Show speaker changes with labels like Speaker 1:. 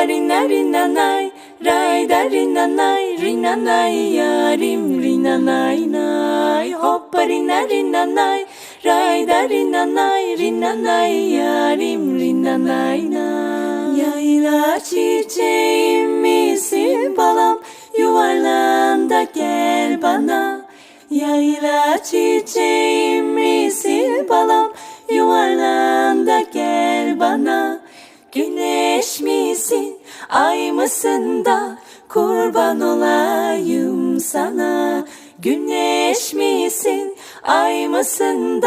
Speaker 1: rina rina nay, ray da rina nay, rina nay yarim rina nay nay. Hoppa rina rina nay, ray da rina nay, rina nay yarim rina nay nay. Yayla çiçeğim misin balam, yuvarlan da gel bana. Yayla çiçeğim misin balam, yuvarlan da gel bana. Güneş misin, ay mısın da kurban olayım sana. Güneş misin, ay mısın da